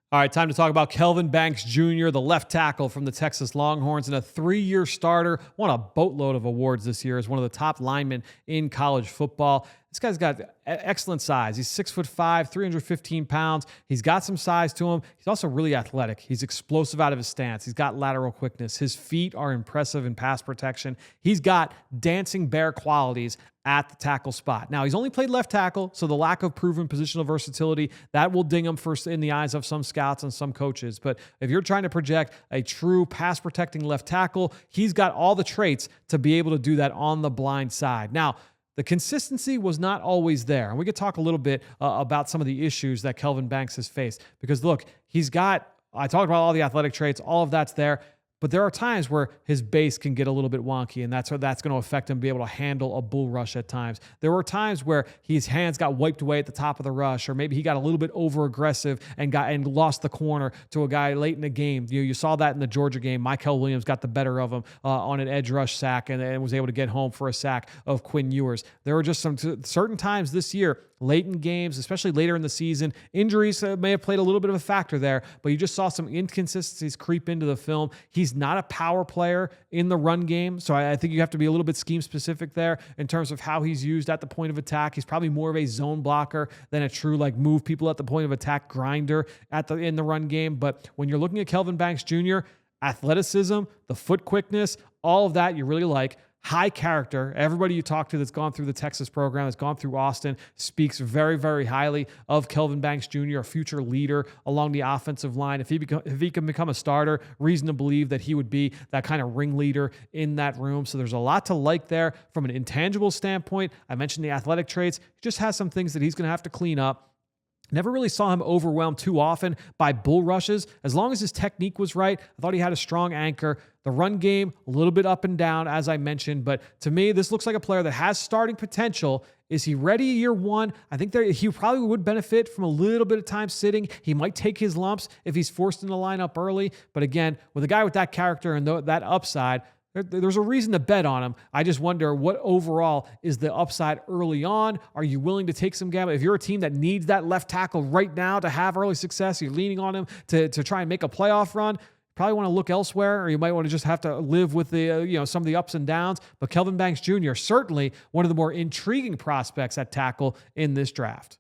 All right, time to talk about Kelvin Banks Jr., the left tackle from the Texas Longhorns, and a 3-year starter. Won a boatload of awards this year as one of the top linemen in college football. This guy's got excellent size. He's 6'5", 315 pounds. He's got some size to him. He's also really athletic. He's explosive out of his stance. He's got lateral quickness. His feet are impressive in pass protection. He's got dancing bear qualities at the tackle spot. Now, he's only played left tackle, so the lack of proven positional versatility, that will ding him first in the eyes of some scouts and some coaches. But if you're trying to project a true pass-protecting left tackle, he's got all the traits to be able to do that on the blind side. Now, the consistency was not always there. And we could talk a little bit about some of the issues that Kelvin Banks has faced. Because look, I talked about all the athletic traits, all of that's there. But there are times where his base can get a little bit wonky, and that's going to affect him be able to handle a bull rush at times. There were times where his hands got wiped away at the top of the rush, or maybe he got a little bit over-aggressive and lost the corner to a guy late in the game. You saw that in the Georgia game. Michael Williams got the better of him on an edge rush sack and was able to get home for a sack of Quinn Ewers. There were just some certain times this year, late in games, especially later in the season. Injuries may have played a little bit of a factor there, but you just saw some inconsistencies creep into the film. He's not a power player in the run game, so I think you have to be a little bit scheme-specific there in terms of how he's used at the point of attack. He's probably more of a zone blocker than a true move people at the point of attack grinder in the run game. But when you're looking at Kelvin Banks Jr., athleticism, the foot quickness, all of that you really like. High character. Everybody you talk to that's gone through the Texas program, that's gone through Austin, speaks very, very highly of Kelvin Banks Jr., a future leader along the offensive line. If he can become a starter, reason to believe that he would be that kind of ringleader in that room. So there's a lot to like there from an intangible standpoint. I mentioned the athletic traits. He just has some things that he's going to have to clean up. Never really saw him overwhelmed too often by bull rushes. As long as his technique was right, I thought he had a strong anchor. The run game, a little bit up and down, as I mentioned. But to me, this looks like a player that has starting potential. Is he ready year one? I think he probably would benefit from a little bit of time sitting. He might take his lumps if he's forced in the lineup early. But again, with a guy with that character and that upside, there's a reason to bet on him. I just wonder what overall is the upside early on. Are you willing to take some gamble? If you're a team that needs that left tackle right now to have early success, you're leaning on him to try and make a playoff run, probably want to look elsewhere, or you might want to just have to live with the some of the ups and downs. But Kelvin Banks Jr., certainly one of the more intriguing prospects at tackle in this draft.